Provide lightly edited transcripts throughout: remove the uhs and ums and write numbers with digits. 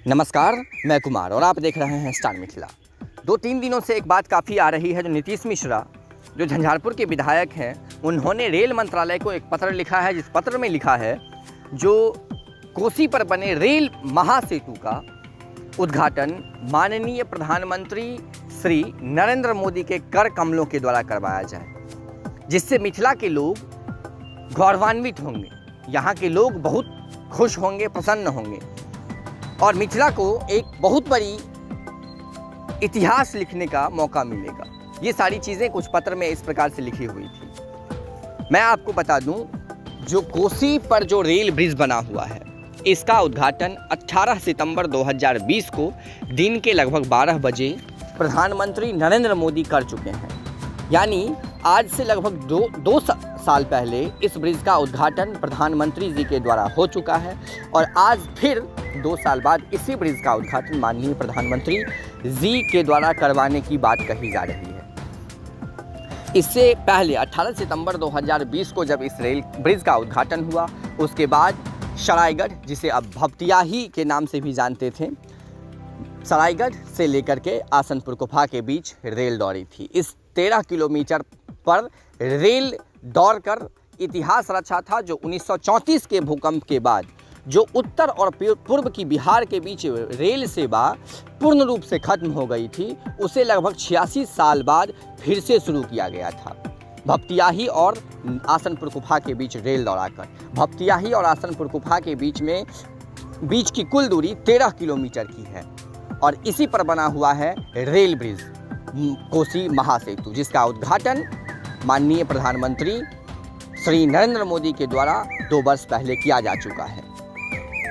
नमस्कार, मैं कुमार और आप देख रहे हैं स्टार मिथिला। 2-3 दिनों से एक बात काफ़ी आ रही है। जो नीतीश मिश्रा जो झंझारपुर के विधायक हैं, उन्होंने रेल मंत्रालय को एक पत्र लिखा है, जिस पत्र में लिखा है जो कोसी पर बने रेल महासेतु का उद्घाटन माननीय प्रधानमंत्री श्री नरेंद्र मोदी के कर कमलों के द्वारा करवाया जाए, जिससे मिथिला के लोग गौरवान्वित होंगे, यहाँ के लोग बहुत खुश होंगे, प्रसन्न होंगे और मिथिला को एक बहुत बड़ी इतिहास लिखने का मौका मिलेगा। ये सारी चीज़ें कुछ पत्र में इस प्रकार से लिखी हुई थी। मैं आपको बता दूं, जो कोसी पर जो रेल ब्रिज बना हुआ है, इसका उद्घाटन 18 सितंबर 2020 को दिन के लगभग 12 बजे प्रधानमंत्री नरेंद्र मोदी कर चुके हैं। यानी आज से लगभग दो साल पहले इस ब्रिज का उद्घाटन प्रधानमंत्री जी के द्वारा हो चुका है और आज फिर 2 साल बाद इसी ब्रिज का उद्घाटन माननीय प्रधानमंत्री जी के द्वारा करवाने की बात कही जा रही है। इससे पहले 18 सितंबर 2020 को जब इस रेल ब्रिज का उद्घाटन हुआ, उसके बाद सरायगढ़, जिसे अब भपटियाही के नाम से भी जानते थे, सरायगढ़ से लेकर के आसनपुर कुफा के बीच रेल दौड़ी थी। इस 13 किलोमीटर पर रेल दौड़कर इतिहास रचा था, जो 1934 के भूकंप के बाद जो उत्तर और पूर्व की बिहार के बीच रेल सेवा पूर्ण रूप से खत्म हो गई थी, उसे लगभग 86 साल बाद फिर से शुरू किया गया था। भपटियाही और आसनपुर कुफा के बीच रेल दौड़ाकर भपटियाही और आसनपुर कुफा के बीच की कुल दूरी 13 किलोमीटर की है और इसी पर बना हुआ है रेल ब्रिज कोसी महासेतु, जिसका उद्घाटन माननीय प्रधानमंत्री श्री नरेंद्र मोदी के द्वारा 2 वर्ष पहले किया जा चुका है।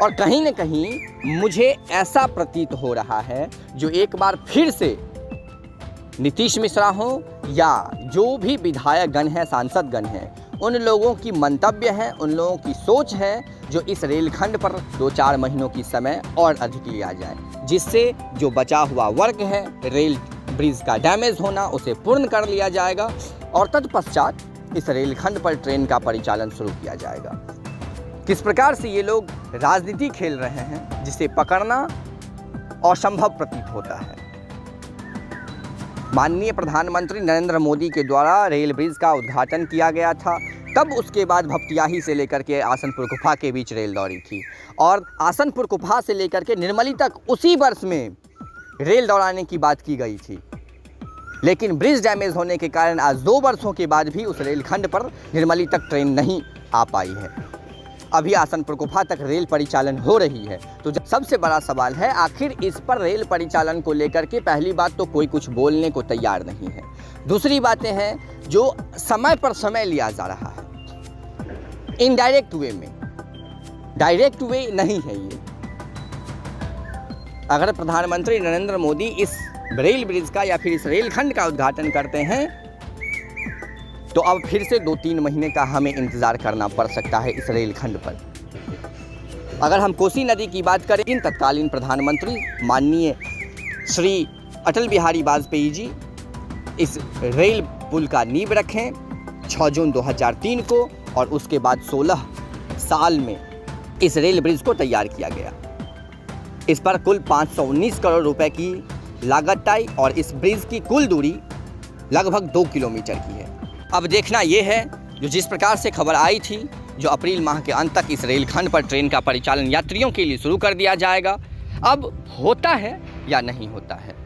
और कहीं न कहीं मुझे ऐसा प्रतीत हो रहा है, जो एक बार फिर से नीतीश मिश्रा हो या जो भी विधायकगण हैं, सांसदगण हैं, उन लोगों की मंतव्य है, उन लोगों की सोच है, जो इस रेलखंड पर 2-4 महीनों की समय और अधिक लिया जाए, जिससे जो बचा हुआ वर्क है रेल ब्रिज का डैमेज होना, उसे पूर्ण कर लिया जाएगा और तत्पश्चात इस रेलखंड पर ट्रेन का परिचालन शुरू किया जाएगा। किस प्रकार से ये लोग राजनीति खेल रहे हैं, जिसे पकड़ना असंभव प्रतीत होता है। माननीय प्रधानमंत्री नरेंद्र मोदी के द्वारा रेल ब्रिज का उद्घाटन किया गया था, तब उसके बाद भपटियाही से लेकर के आसनपुर कुफा के बीच रेल दौड़ी थी और आसनपुर कुफा से लेकर के निर्मली तक उसी वर्ष में रेल दौड़ाने की बात की गई थी। लेकिन ब्रिज डैमेज होने के कारण आज 2 वर्षों के बाद भी उस रेलखंड पर निर्मली तक ट्रेन नहीं आ पाई है। अभी आसनपुर कुफा तक रेल परिचालन हो रही है। तो सबसे बड़ा सवाल है, आखिर इस पर रेल परिचालन को लेकर के पहली बात तो कोई कुछ बोलने को तैयार नहीं है। दूसरी बातें हैं, जो समय पर समय लिया जा रहा है इनडायरेक्ट वे में, डायरेक्ट वे नहीं है ये। अगर प्रधानमंत्री नरेंद्र मोदी इस रेल ब्रिज का या फिर इस रेलखंड का उद्घाटन करते हैं, तो अब फिर से 2-3 महीने का हमें इंतज़ार करना पड़ सकता है इस रेलखंड पर। अगर हम कोसी नदी की बात करें, इन तत्कालीन प्रधानमंत्री माननीय श्री अटल बिहारी वाजपेयी जी इस रेल पुल का नींव रखें 6 जून 2003 को और उसके बाद 16 साल में इस रेल ब्रिज को तैयार किया गया। इस पर कुल 519 करोड़ रुपए की लागत आई और इस ब्रिज की कुल दूरी लगभग 2 किलोमीटर की है। अब देखना ये है, जो जिस प्रकार से खबर आई थी, जो अप्रैल माह के अंत तक इस रेलखंड पर ट्रेन का परिचालन यात्रियों के लिए शुरू कर दिया जाएगा, अब होता है या नहीं होता है।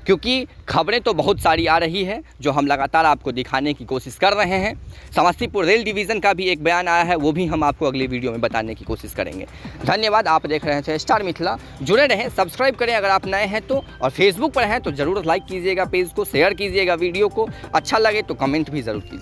क्योंकि खबरें तो बहुत सारी आ रही है, जो हम लगातार आपको दिखाने की कोशिश कर रहे हैं। समस्तीपुर रेल डिवीज़न का भी एक बयान आया है, वो भी हम आपको अगले वीडियो में बताने की कोशिश करेंगे। धन्यवाद, आप देख रहे थे स्टार मिथिला। जुड़े रहें, सब्सक्राइब करें अगर आप नए हैं तो, और फेसबुक पर हैं तो ज़रूर लाइक कीजिएगा पेज को, शेयर कीजिएगा वीडियो को, अच्छा लगे तो कमेंट भी ज़रूर कीजिए।